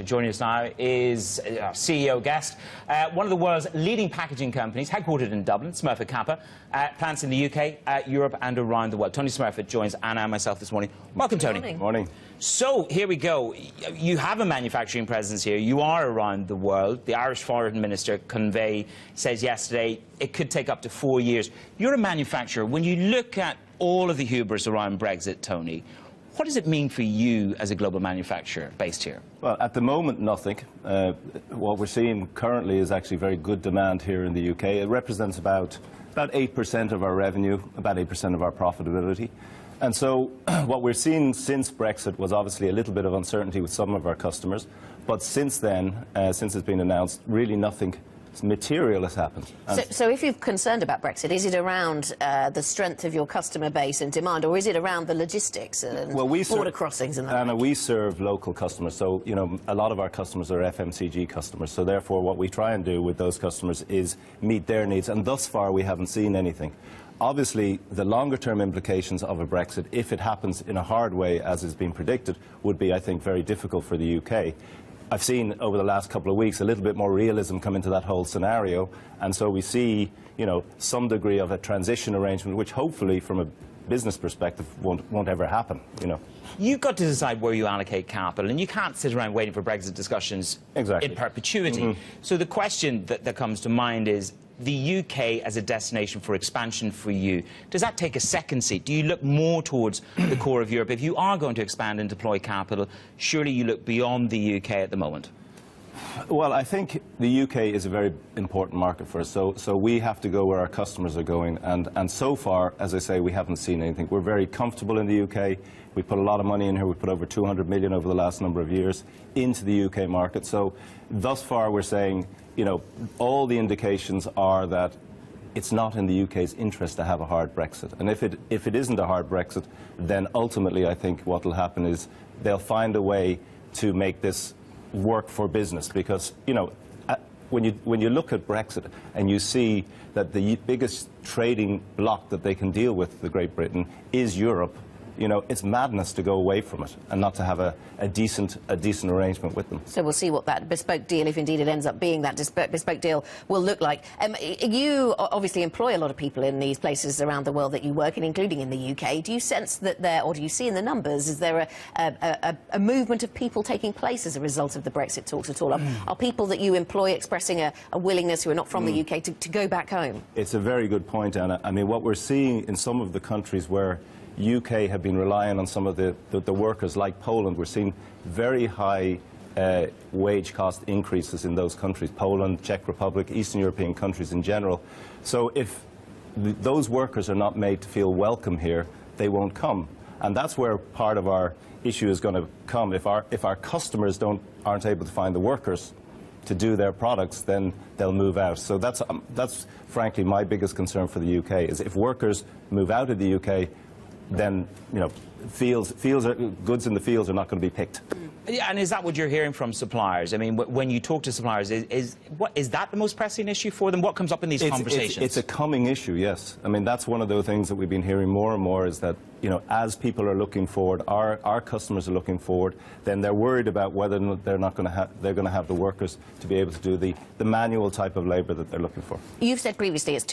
Joining us now is our CEO guest, one of the world's leading packaging companies, headquartered in Dublin, Smurfit Kappa, plants in the UK, Europe and around the world. Tony Smurfit joins Anna and myself this morning. Welcome, Tony. Good morning. So, here we go. You have a manufacturing presence here. You are around the world. The Irish Foreign Minister, Convey, says yesterday it could take up to 4 years. You're a manufacturer. When you look at all of the hubris around Brexit, Tony, what does it mean for you as a global manufacturer based here? Well, at the moment, nothing. What we're seeing currently is actually very good demand here in the UK. It represents about 8% of our revenue, about 8% of our profitability. And so what we're seeing since Brexit was obviously a little bit of uncertainty with some of our customers. But since then, since it's been announced, really nothing material has happened. So if you're concerned about Brexit, is it around the strength of your customer base and demand, or is it around the logistics and border crossings and that? Anna, we serve local customers, so a lot of our customers are FMCG customers, so therefore what we try and do with those customers is meet their needs, and thus far we haven't seen anything. Obviously, the longer-term implications of a Brexit, if it happens in a hard way, as has been predicted, would be, I think, very difficult for the UK. I've seen over the last couple of weeks a little bit more realism come into that whole scenario, and so we see, some degree of a transition arrangement, which hopefully, from a business perspective, won't ever happen. You've got to decide where you allocate capital, and you can't sit around waiting for Brexit discussions in perpetuity. So the question that comes to mind is, the UK as a destination for expansion for you, does that take a second seat? Do you look more towards the core of Europe? If you are going to expand and deploy capital, surely you look beyond the UK at the moment. Well, I think the UK is a very important market for us, so we have to go where our customers are going, and so far, as I say, we haven't seen anything. We're very comfortable in the UK. We put a lot of money in here. We put over 200 million over the last number of years into the UK market. So thus far, we're saying, all the indications are that it's not in the UK's interest to have a hard Brexit. And if it isn't a hard Brexit, then ultimately I think what will happen is they'll find a way to make this work for business, because when you look at Brexit and you see that the biggest trading bloc that they can deal with, the Great Britain, is Europe, it's madness to go away from it and not to have a decent arrangement with them. So we'll see what that bespoke deal, if indeed it ends up being that bespoke deal, will look like. You obviously employ a lot of people in these places around the world that you work in, including in the UK. Do you sense that or do you see in the numbers, is there a movement of people taking place as a result of the Brexit talks at all? Are people that you employ expressing a willingness, who are not from the UK, to go back home? It's a very good point, Anna. I mean, what we're seeing in some of the countries where UK have been relying on some of the workers, like Poland, we're seeing very high wage cost increases in those countries, Poland, Czech Republic, Eastern European countries in general. So if those workers are not made to feel welcome here, they won't come. And that's where part of our issue is going to come. If our customers aren't able to find the workers to do their products, then they'll move out. So that's frankly my biggest concern for the UK, is if workers move out of the UK, then goods in the fields are not going to be picked. Yeah, and is that what you're hearing from suppliers? I mean, when you talk to suppliers, is that the most pressing issue for them? What comes up in these conversations? It's a coming issue, yes. I mean, that's one of the things that we've been hearing more and more, is that, as people are looking forward, our customers are looking forward, then they're worried about whether they're going to have the workers to be able to do the manual type of labour that they're looking for. You've said previously it's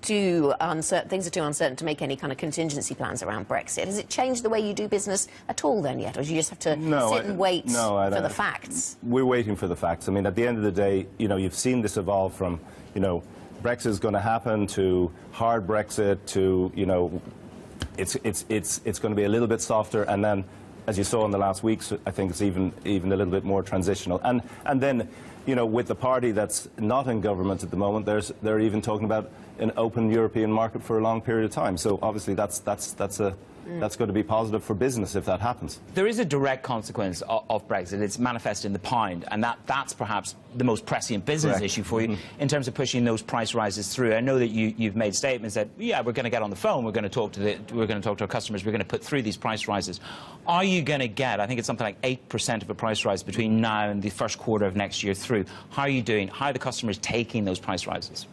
too uncertain, things are too uncertain to make any kind of contingency plans around Brexit. Has it changed the way you do business at all then yet, or do you just have to sit and wait for the facts? We're waiting for the facts. I mean, at the end of the day, you've seen this evolve from, Brexit is going to happen, to hard Brexit, to, it's going to be a little bit softer, and then, as you saw in the last weeks, I think it's even a little bit more transitional. And then, with the party that's not in government at the moment, they're even talking about an open European market for a long period of time. So obviously that's going to be positive for business if that happens. There is a direct consequence of Brexit. It's manifest in the pound, and that's perhaps the most prescient business issue for you in terms of pushing those price rises through. I know that you've made statements that, yeah, we're going to get on the phone, we're going to talk to our customers, we're going to put through these price rises. Are you going to get, I think it's something like 8% of a price rise between now and the first quarter of next year through? How are you doing? How are the customers taking those price rises?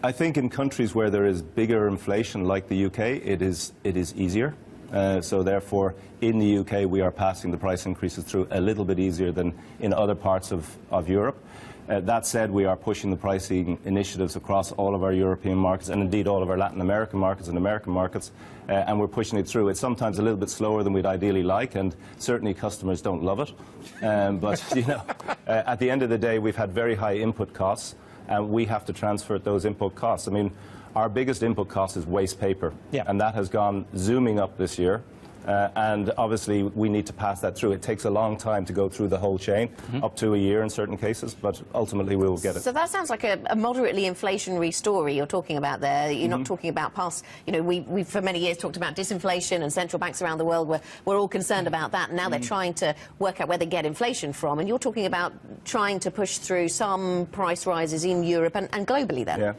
I think in countries where there is bigger inflation, like the UK, it is easier. So therefore, in the UK, we are passing the price increases through a little bit easier than in other parts of Europe. That said, we are pushing the pricing initiatives across all of our European markets and indeed all of our Latin American markets and American markets, and we're pushing it through. It's sometimes a little bit slower than we'd ideally like, and certainly customers don't love it. But you know, at the end of the day, we've had very high input costs, and we have to transfer those input costs. I mean, our biggest input cost is waste paper, and that has gone zooming up this year. And obviously, we need to pass that through. It takes a long time to go through the whole chain, up to a year in certain cases, but ultimately we will get it. So that sounds like a moderately inflationary story you're talking about there. You're not talking about past, you know, we've for many years talked about disinflation, and central banks around the world we're all concerned about that. And now they're trying to work out where they get inflation from. And you're talking about trying to push through some price rises in Europe and globally then. Yeah.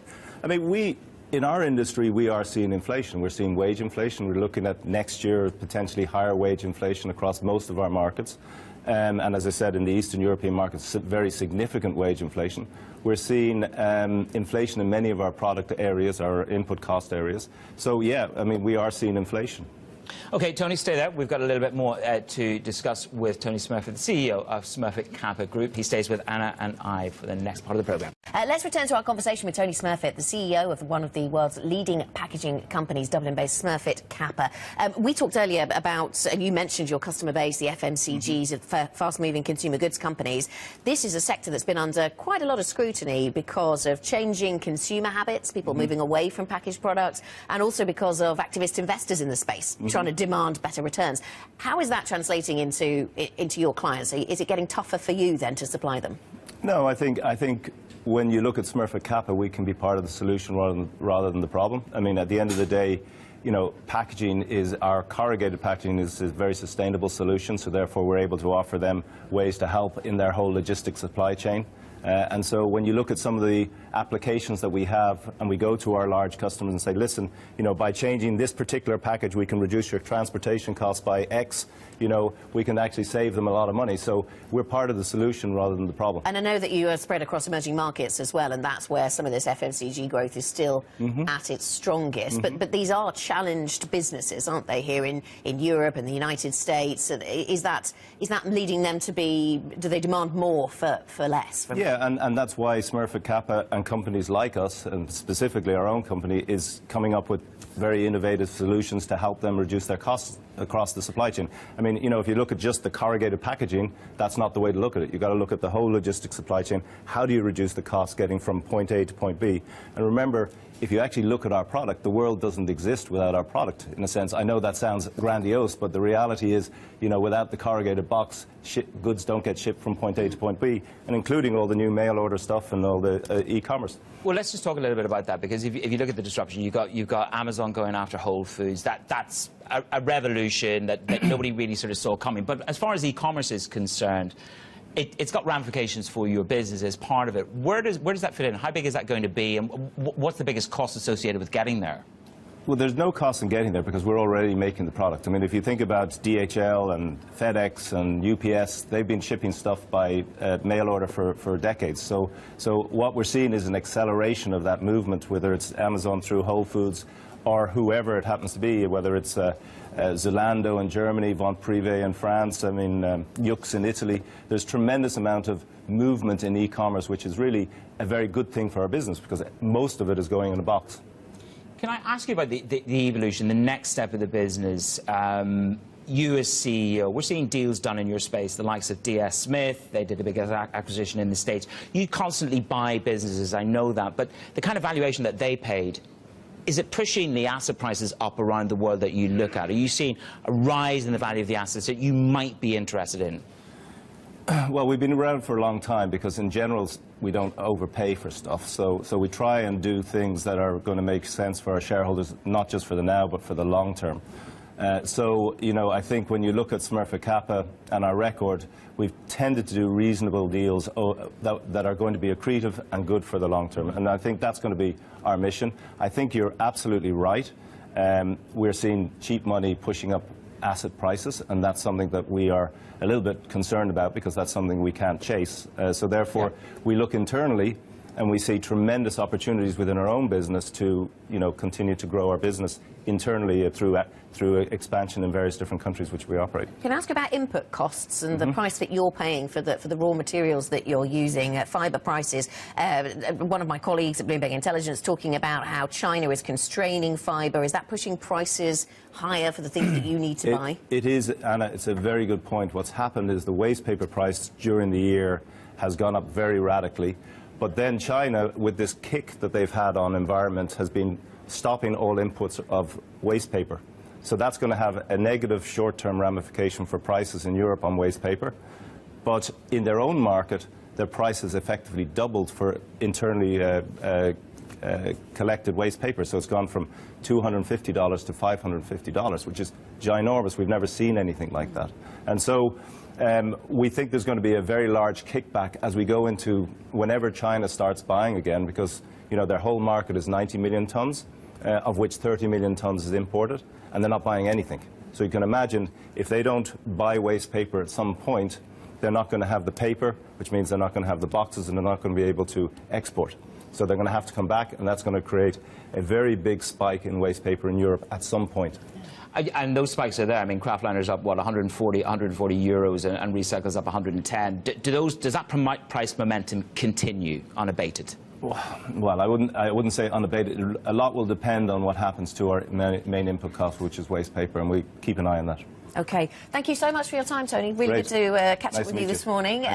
I mean, in our industry, we are seeing inflation. We're seeing wage inflation. We're looking at next year potentially higher wage inflation across most of our markets. And as I said, in the Eastern European markets, very significant wage inflation. We're seeing inflation in many of our product areas, our input cost areas. So, yeah, I mean, we are seeing inflation. OK, Tony, stay there. We've got a little bit more to discuss with Tony Smurfit, the CEO of Smurfit Kappa Group. He stays with Anna and I for the next part of the programme. Let's return to our conversation with Tony Smurfit, the CEO of one of the world's leading packaging companies, Dublin-based Smurfit Kappa. We talked earlier about, and you mentioned your customer base, the FMCGs, fast-moving consumer goods companies. This is a sector that's been under quite a lot of scrutiny because of changing consumer habits, people moving away from packaged products, and also because of activist investors in the space trying to demand better returns. How is that translating into your clients? Is it getting tougher for you then to supply them? No, I think when you look at Smurfit Kappa, we can be part of the solution rather than the problem. I mean, at the end of the day, you know, our corrugated packaging is a very sustainable solution, so therefore we're able to offer them ways to help in their whole logistics supply chain. And so when you look at some of the applications that we have, and we go to our large customers and say, listen, you know, by changing this particular package, we can reduce your transportation costs by X, you know, we can actually save them a lot of money. So we're part of the solution rather than the problem. And I know that you are spread across emerging markets as well, and that's where some of this FMCG growth is still at its strongest. But these are challenged businesses, aren't they, here in Europe and the United States? Is that leading them to be, do they demand more for less? Yeah, and that's why Smurfit Kappa and companies like us, and specifically our own company, is coming up with very innovative solutions to help them reduce their costs across the supply chain. I mean, you know, if you look at just the corrugated packaging, that's not the way to look at it. You've got to look at the whole logistics supply chain. How do you reduce the cost getting from point A to point B? And remember, if you actually look at our product, the world doesn't exist without our product, in a sense. I know that sounds grandiose, but the reality is, you know, without the corrugated box, goods don't get shipped from point A to point B, and including all the new mail order stuff and all the e-commerce. Well, let's just talk a little bit about that, because if you look at the disruption, you've got Amazon going after Whole Foods. That's a revolution that nobody really sort of saw coming. But as far as e-commerce is concerned, it's got ramifications for your business as part of it. Where does that fit in? How big is that going to be, and what's the biggest cost associated with getting there? Well, there's no cost in getting there because we're already making the product. I mean, if you think about DHL and FedEx and UPS, they've been shipping stuff by mail order for decades. So what we're seeing is an acceleration of that movement, whether it's Amazon through Whole Foods or whoever it happens to be, whether it's Zalando in Germany, Vente Privée in France, I mean, Yux in Italy. There's tremendous amount of movement in e-commerce, which is really a very good thing for our business because most of it is going in a box. Can I ask you about the evolution, the next step of the business? You as CEO, we're seeing deals done in your space, the likes of DS Smith, they did a big acquisition in the States. You constantly buy businesses, I know that, but the kind of valuation that they paid, is it pushing the asset prices up around the world that you look at? Are you seeing a rise in the value of the assets that you might be interested in? Well, we've been around for a long time because in general we don't overpay for stuff. So we try and do things that are going to make sense for our shareholders, not just for the now, but for the long term. So, you know, I think when you look at Smurfit Kappa and our record, we've tended to do reasonable deals that are going to be accretive and good for the long term. And I think that's going to be our mission. I think you're absolutely right. We're seeing cheap money pushing up asset prices, and that's something that we are a little bit concerned about because that's something we can't chase. So therefore, we look internally and we see tremendous opportunities within our own business to, continue to grow our business internally through expansion in various different countries which we operate. Can I ask about input costs and the price that you're paying for the raw materials that you're using, fibre prices? One of my colleagues at Bloomberg Intelligence talking about how China is constraining fibre. Is that pushing prices higher for the things that you need to buy? It is, Anna. It's a very good point. What's happened is the waste paper price during the year has gone up very radically. But then China, with this kick that they've had on environment, has been stopping all inputs of waste paper. So that's going to have a negative short-term ramification for prices in Europe on waste paper. But in their own market, their prices effectively doubled for internally collected waste paper. So it's gone from $250 to $550, which is ginormous. We've never seen anything like that. And so we think there's going to be a very large kickback as we go into whenever China starts buying again, because their whole market is 90 million tonnes, of which 30 million tonnes is imported, and they're not buying anything. So you can imagine if they don't buy waste paper at some point, they're not going to have the paper, which means they're not going to have the boxes, and they're not going to be able to export. So they're going to have to come back, and that's going to create a very big spike in waste paper in Europe at some point. And those spikes are there. I mean, kraftliner's up, what, 140 euros, and recycle's up 110. Does that price momentum continue unabated? Well, I wouldn't say unabated. A lot will depend on what happens to our main input cost, which is waste paper, and we keep an eye on that. OK. Thank you so much for your time, Tony. Really good to catch up with you this morning.